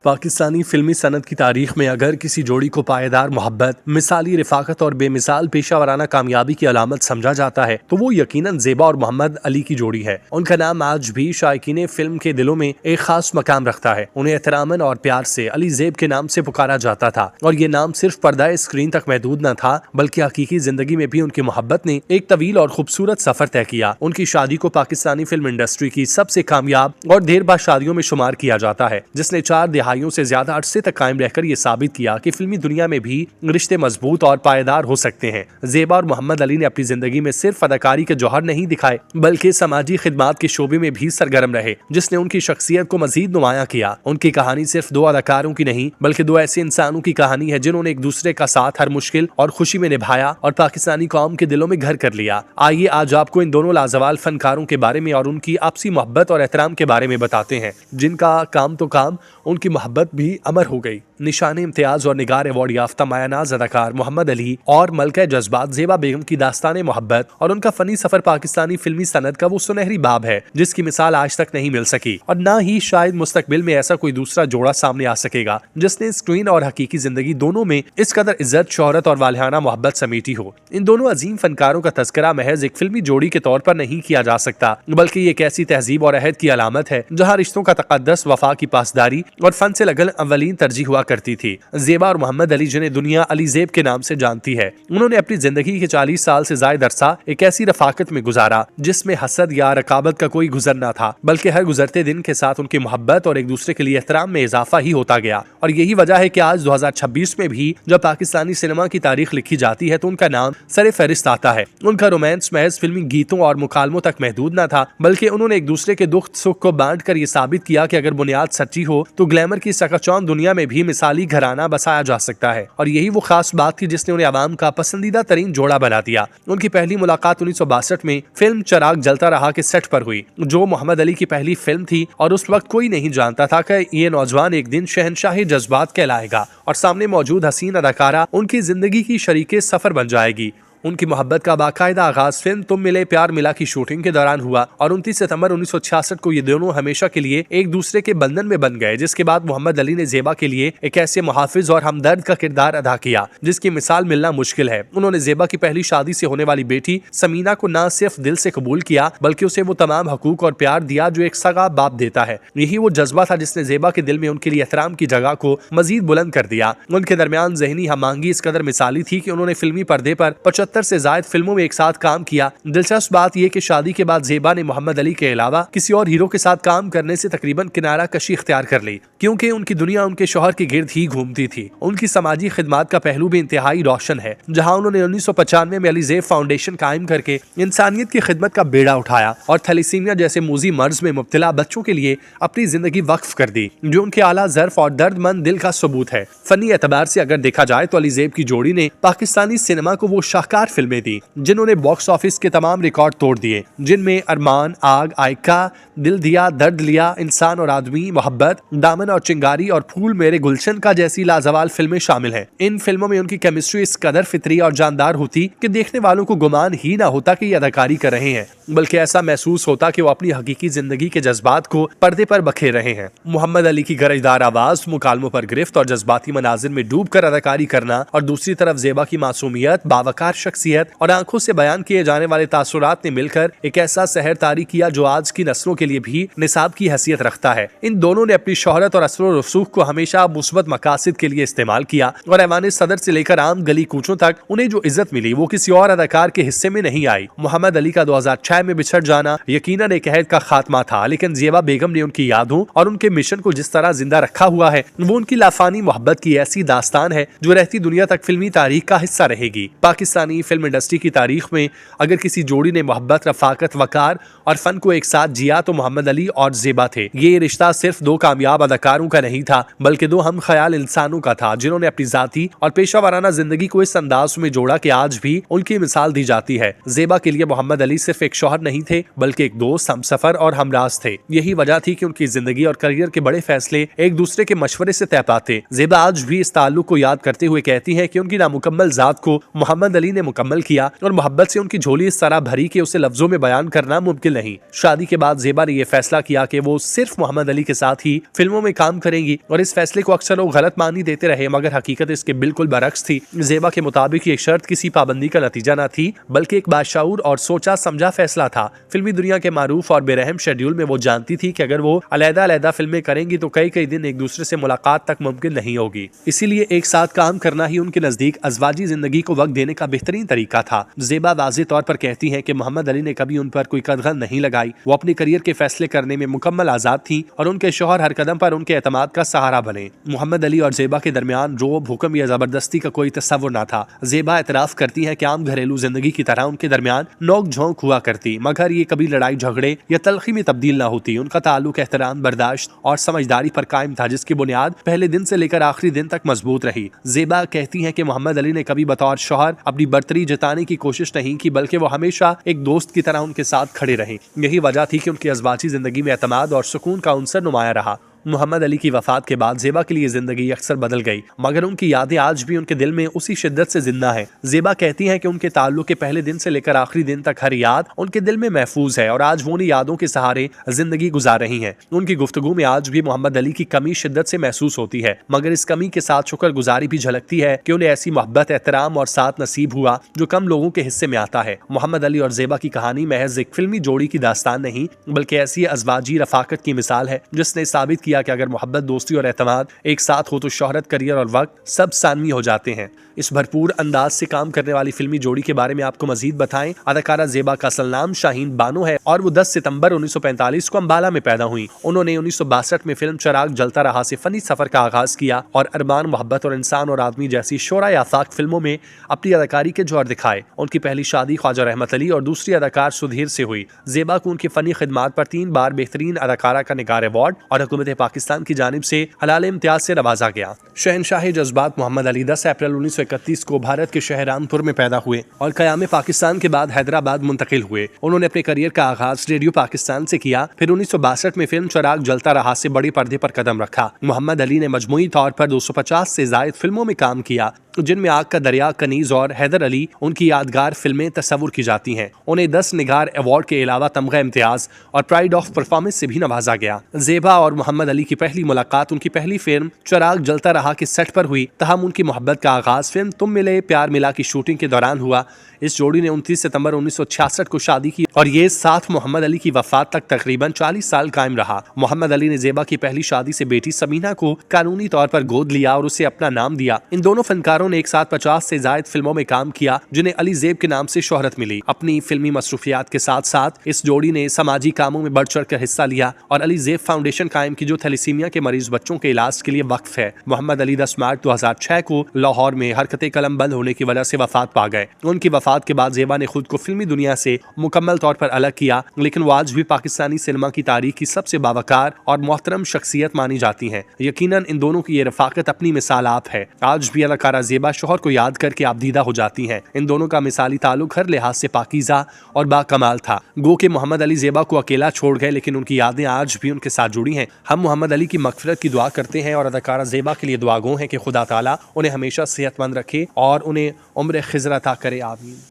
पाकिस्तानी फिल्मी सनत की तारीख में अगर किसी जोड़ी को पायदार मोहब्बत, मिसाली रिफाकत और बेमिसाल पेशा वराना कामयाबी की अलामत समझा जाता है तो वो यकीनन ज़ेबा और मोहम्मद अली की जोड़ी है। उनका नाम आज भी शायकीन फिल्म के दिलों में एक खास मकाम रखता है। उन्हें एहतरामन और प्यार से अली ज़ेब के नाम से पुकारा जाता था और ये नाम सिर्फ पर्दा स्क्रीन तक महदूद न था बल्कि हकीकी जिंदगी में भी उनकी मोहब्बत ने एक तवील और खूबसूरत सफर तय किया। उनकी शादी को पाकिस्तानी फिल्म इंडस्ट्री की सबसे कामयाब और देर बाद शादियों में शुमार किया जाता है, जिसने 4 दिहाइयों से ज्यादा अरसे तक कायम रहकर ये साबित किया कि फिल्मी दुनिया में भी रिश्ते मजबूत और पायदार हो सकते हैं। ज़ेबा और मोहम्मद अली ने अपनी जिंदगी में सिर्फ अदाकारी के जौहर नहीं दिखाए बल्कि समाजी खिदमात के शोबे में भी सरगर्म रहे, जिसने उनकी शख्सियत को मजीद नुमाया किया। उनकी कहानी सिर्फ 2 अदाकारों की नहीं बल्कि 2 ऐसे इंसानों की कहानी है जिन्होंने एक दूसरे का साथ हर मुश्किल और खुशी में निभाया और पाकिस्तानी कौम के दिलों में घर कर लिया। आइए आज आपको इन दोनों लाजवाल फनकारों के बारे में और उनकी आपसी मोहब्बत और एहतराम के बारे में बताते हैं, जिनका काम तो काम उनकी मोहब्बत भी अमर हो गई। निशाने इम्तियाज और निगार अवार्ड याफ्ता मायानाज अदाकार मोहम्मद अली और मलका जज्बात ज़ेबा बेगम की दास्तान मोहब्बत और उनका फनी सफर पाकिस्तानी फिल्मी सनत का वो सुनहरी बाब है जिसकी मिसाल आज तक नहीं मिल सकी और न ही शायद मुस्तकबिल में ऐसा कोई दूसरा जोड़ा सामने आ सकेगा जिसने स्क्रीन और हकीकी जिंदगी दोनों में इस कदर इज्जत, शोहरत और वालिहाना मोहब्बत समेटी हो। इन दोनों अजीम फनकारों का तस्करा महज एक फिल्मी जोड़ी के तौर पर नहीं किया जा सकता बल्कि एक ऐसी तहजीब और अहद की अलामत है जहाँ रिश्तों का तकद्दस, वफा की पासदारी और फन से लगन अव्वलीन तरजीह हुआ करती थी। ज़ेबा और मोहम्मद अली, जिन्हें दुनिया अली ज़ेब के नाम से जानती है, उन्होंने अपनी जिंदगी के 40 साल से ज्यादा अरसा एक ऐसी रफाकत में गुजारा जिसमें हसद या रकाबत का कोई गुजर न था बल्कि हर गुजरते दिन के साथ उनकी मोहब्बत और एक दूसरे के लिए एहतराम में इजाफा ही होता गया। और यही वजह है कि आज 2026 में भी जब पाकिस्तानी सिनेमा की तारीख लिखी जाती है तो उनका नाम सरे फहरिस्त आता है। उनका रोमांस महज फिल्मी गीतों और मुकालमों तक महदूद न था बल्कि उन्होंने एक दूसरे के दुख सुख को बांट कर ये साबित किया कि अगर बुनियाद सच्ची हो तो ग्लैमर की चकाचौंध दुनिया में भी मिसाली घराना बसाया जा सकता है। और यही वो खास बात थी जिसने उन्हें आवाम का पसंदीदा तरीन जोड़ा बना दिया। उनकी पहली मुलाकात 1962 में फिल्म चिराग जलता रहा के सेट पर हुई, जो मोहम्मद अली की पहली फिल्म थी और उस वक्त कोई नहीं जानता था कि ये नौजवान एक दिन शहनशाही जज्बात कहलाएगा और सामने मौजूद हसीन अदाकारा उनकी जिंदगी की शरीके सफर बन जाएगी। उनकी मोहब्बत का बाकायदा आगाज फिल्म तुम मिले प्यार मिला की शूटिंग के दौरान हुआ और 29 सितंबर 1966 को ये दोनों हमेशा के लिए एक दूसरे के बंधन में बन गए, जिसके बाद मोहम्मद अली ने ज़ेबा के लिए एक ऐसे मुहाफिज और हमदर्द का किरदार अदा किया जिसकी मिसाल मिलना मुश्किल है। उन्होंने ज़ेबा की पहली शादी से होने वाली बेटी समीना को न सिर्फ दिल से कबूल किया बल्कि उसे वो तमाम हकूक और प्यार दिया जो एक सगा बाप देता है। यही वो जज्बा था जिसने ज़ेबा के दिल में उनके लिए एहतराम की जगह को मजीद बुलंद कर दिया। उनके दरमियान जहनी हमांगी इस कदर मिसाली थी कि उन्होंने फिल्मी पर्दे पर 75 से ज्यादा फिल्मों में एक साथ काम किया। दिलचस्प बात यह कि शादी के बाद ज़ेबा ने मोहम्मद अली के अलावा किसी और हीरो के साथ काम करने से तकरीबन किनारा कशी इख्तियार कर ली, क्योंकि उनकी दुनिया उनके शौहर के गिर्द ही घूमती थी। उनकी समाजी खिदमात का पहलू भी इंतहाई रोशन है, जहां उन्होंने 1995 में अली ज़ेब फाउंडेशन कायम करके इंसानियत की खिदमत का बेड़ा उठाया और थैलेसीमिया जैसे मूजी मर्ज में मुब्तला बच्चों के लिए अपनी जिंदगी वक्फ कर दी, जो उनके आला ज़र्फ और दर्दमंद दिल का सबूत है। फनी एतबार से अगर देखा जाए तो अली ज़ेब की जोड़ी ने पाकिस्तानी सिनेमा को वो शाहकार फिल्में दी जिन्होंने बॉक्स ऑफिस के तमाम रिकॉर्ड तोड़ दिए, जिनमें अरमान, आग, आयका, दिल दिया, दर्द लिया, इंसान और आदमी, मोहब्बत, दामन और चिंगारी और फूल मेरे गुलशन का जैसी लाजवाल फिल्में शामिल हैं। इन फिल्मों में उनकी केमिस्ट्री इस कदर फितरी और जानदार होती कि देखने वालों को गुमान ही ना होता कि ये अदाकारी कर रहे हैं, बल्कि ऐसा महसूस होता कि वो अपनी हकीकी जिंदगी के जज्बात को पर्दे पर बखेर रहे हैं। मोहम्मद अली की गरजदार आवाज, मुकालमों पर गिरफ्त और जज्बाती मनाजिर में डूब कर अदाकारी करना और दूसरी तरफ ज़ेबा की मासूमियत, बावकार शख्सियत और आंखों से बयान किए जाने वाले तासुरात ने मिलकर एक ऐसा सहर तारी किया जो आज की नस्लों के लिए भी निसाब की हैसियत रखता है। इन दोनों ने अपनी शोहरत और असर रसूख को हमेशा मुस्बत मकासद के लिए इस्तेमाल किया और ऐवान सदर से लेकर आम गली कूचों तक उन्हें जो इज्जत मिली वो किसी और अदाकार के हिस्से में नहीं आई। मोहम्मद अली का 2006 में बिछड़ जाना यकीनन एक अहद का खात्मा था, लेकिन ज़ेबा बेगम ने उनकी यादों और उनके मिशन को जिस तरह जिंदा रखा हुआ है वो उनकी लाफानी मोहब्बत की ऐसी दास्तान है जो रहती दुनिया तक फिल्मी तारीख का हिस्सा रहेगी। पाकिस्तानी फिल्म इंडस्ट्री की तारीख में अगर किसी जोड़ी ने मोहब्बत, रफाकत, वकार और फन को एक साथ जिया तो मोहम्मद अली और ज़ेबा थे। ये रिश्ता सिर्फ 2 कामयाब अदाकारों का नहीं था बल्कि 2 हम ख्याल इंसानों का था जिन्होंने अपनी जाती और पेशा वाराना जिंदगी को इस अंदाज में जोड़ा कि आज भी उनकी मिसाल दी जाती है। ज़ेबा के लिए मोहम्मद अली सिर्फ एक शौहर नहीं थे बल्कि एक दोस्त, हमसफर और हमराज थे। यही वजह थी कि उनकी जिंदगी और करियर के बड़े फैसले एक दूसरे के मशवरे से तय पाते। ज़ेबा आज भी इस ताल्लुक को याद करते हुए कहती है कि उनकी नामुकम्मल जात को मोहम्मद अली ने मुकम्मल किया और मोहब्बत से उनकी झोली इस तरह भरी कि उसे लफ्जों में बयान करना मुमकिन नहीं। शादी के बाद ज़ेबा ने यह फैसला किया कि वो सिर्फ मोहम्मद अली के साथ ही फिल्मों में काम करेंगी और इस फैसले को अक्सर वो गलत मानी देते रहे, मगर हकीकत इसके बिल्कुल बरक्स थी। ज़ेबा के मुताबिक ये शर्त किसी पाबंदी का नतीजा न थी, बल्कि एक बाशऊर और सोचा समझा फैसला था। फिल्मी दुनिया के मारूफ और बेरहम शेड्यूल में वो जानती थी कि अगर वो अलग-अलग फिल्में करेंगी तो कई दिन एक दूसरे से मुलाकात तक मुमकिन नहीं होगी। इसीलिए एक साथ काम करना ही उनके नजदीक अज़वाजी जिंदगी को वक्त देने का बेहतरीन तरीका था। ज़ेबा वाज़ेह तौर पर कहती हैं कि मोहम्मद अली ने कभी उन पर कोई कदगन नहीं लगाई। वो अपने करियर के फैसले करने में मुकम्मल आजाद थी और उनके शौहर हर कदम पर उनके एतमाद का सहारा बने। मोहम्मद अली और ज़ेबा के दरमियान रोब, हुक्म या जबरदस्ती का कोई तस्वुर न था। ज़ेबा एतराफ करती है कि आम घरेलू जिंदगी की तरह उनके दरमियान नोक झोंक हुआ करती, मगर ये कभी लड़ाई झगड़े या तलखी में तब्दील न होती। उनका ताल्लुक एहतराम, बर्दाश्त और समझदारी पर कायम था, जिसकी बुनियाद पहले दिन से लेकर आखिरी दिन तक मजबूत रही। ज़ेबा कहती हैं कि मोहम्मद अली ने कभी बतौर शौहर अपनी बर्तरी जताने की कोशिश नहीं की, बल्कि वो हमेशा एक दोस्त की तरह उनके साथ खड़े रहे। यही वजह थी कि उनकी अज़वाजी जिंदगी में एतमाद और सुकून का अंसर नुमाया रहा। मोहम्मद अली की वफात के बाद ज़ेबा के लिए जिंदगी अक्सर बदल गई, मगर उनकी यादें आज भी उनके दिल में उसी शिद्दत से जिंदा है। ज़ेबा कहती हैं कि उनके ताल्लुक के पहले दिन से लेकर आखिरी दिन तक हर याद उनके दिल में महफूज है और आज वो उन यादों के सहारे जिंदगी गुजार रही हैं। उनकी गुफ्तगू में आज भी मोहम्मद अली की कमी शिद्दत से महसूस होती है, मगर इस कमी के साथ शुक्रगुजारी भी झलकती है कि उन्हें ऐसी मोहब्बत, एहतराम और साथ नसीब हुआ जो कम लोगों के हिस्से में आता है। मोहम्मद अली और ज़ेबा की कहानी महज एक फिल्मी जोड़ी की दास्तान नहीं, बल्कि ऐसी अज़वाजी रफाकत की मिसाल है जिसने साबित किया कि अगर मोहब्बत, दोस्ती और एतमाद एक साथ हो तो शोहरत, करियर और वक्त सब सानवी हो जाते हैं। इस भरपूर अंदाज से काम करने वाली फिल्मी जोड़ी के बारे में आपको मजीद बताएं। अदाकारा ज़ेबा का असल नाम शाहीन बानो है और वो 10 सितंबर 1945 को अंबाला में पैदा हुई। उन्होंने 1962 में फिल्म चिराग जलता रहा से फनी सफर का आगाज किया और अरमान, मोहब्बत और इंसान और आदमी जैसी शोरा आफाक फिल्मों में अपनी अदाकारी के जौहर दिखाए। उनकी पहली शादी ख्वाजा रहमत अली और दूसरी अदाकार सुधीर से हुई। ज़ेबा को उनकी फनी खिदमात पर 3 बार बेहतरीन अदाकारा का निगार अवार्ड और हुकूमत पाकिस्तान की जानिब से हलाल इम्तियाज से नवाजा गया। शहनशाह जज्बात मोहम्मद अली 10 अप्रैल 1931 को भारत के शहर रामपुर में पैदा हुए और क़याम पाकिस्तान के बाद हैदराबाद मुंतकिल हुए। उन्होंने अपने करियर का आगाज रेडियो पाकिस्तान से किया, फिर 1962 में फिल्म चिराग जलता रहा से बड़े पर्दे पर कदम रखा। मोहम्मद अली ने मजमूई तौर पर 250 से जायद फिल्मों में काम किया, जिनमें आग का दरिया, कनीज और हैदर अली उनकी यादगार फिल्में तस्वुर की जाती हैं। उन्हें 10 निगार अवार्ड के अलावा तमगा इम्तियाज और प्राइड ऑफ परफॉर्मेंस से भी नवाजा गया। ज़ेबा और मोहम्मद अली की पहली मुलाकात उनकी पहली फिल्म चिराग जलता रहा के सेट पर हुई। तहम उनकी मोहब्बत का आगाज फिल्म तुम मिले प्यार मिला की शूटिंग के दौरान हुआ। इस जोड़ी ने 29 सितंबर 1966 को शादी की और ये साथ मोहम्मद अली की वफात तक तकरीबन 40 साल कायम रहा। मोहम्मद अली ने ज़ेबा की पहली शादी से बेटी समीना को कानूनी तौर पर गोद लिया और उसे अपना नाम दिया। इन दोनों फनकारों ने एक साथ 50 से जायद फिल्मों में काम किया, जिन्हें अली ज़ेब के नाम से शोहरत मिली। अपनी फिल्मी मसरूफियात के साथ साथ इस जोड़ी ने समाजी कामों में बढ़ चढ़ कर हिस्सा लिया और अली ज़ेब फाउंडेशन कायम की, जो थैलेसीमिया के मरीज बच्चों के इलाज के लिए वक्फ है। मोहम्मद अली 10 मार्च 2006 को लाहौर में हरकत कलम बंद होने की वजह से वफात पा गए। उनकी वफात के बाद ज़ेबा ने खुद को फिल्मी दुनिया से मुकम्मल तौर पर अलग किया, लेकिन वो आज भी पाकिस्तानी सिनेमा की तारीख की सबसे बावकार और मोहतरम शख्सियत मानी जाती हैं। यकीनन इन दोनों की ये रफाकत अपनी मिसाल आप है। आज भी अदाकारा ज़ेबा शोहर को याद करके आबदीदा हो जाती हैं। इन दोनों का मिसाली ताल्लुक हर लिहाज से पाकीज़ा और बाकमाल था। गो के मोहम्मद अली ज़ेबा को अकेला छोड़ गए, लेकिन उनकी यादें आज भी उनके साथ जुड़ी हैं। हम मोहम्मद अली की मग़फ़िरत की दुआ करते हैं और अदाकारा ज़ेबा के लिए दुआगो हैं कि खुदा ताला उन्हें हमेशा सेहतमंद रखे और उन्हें उम्र खिज़र अता करे। आमीन।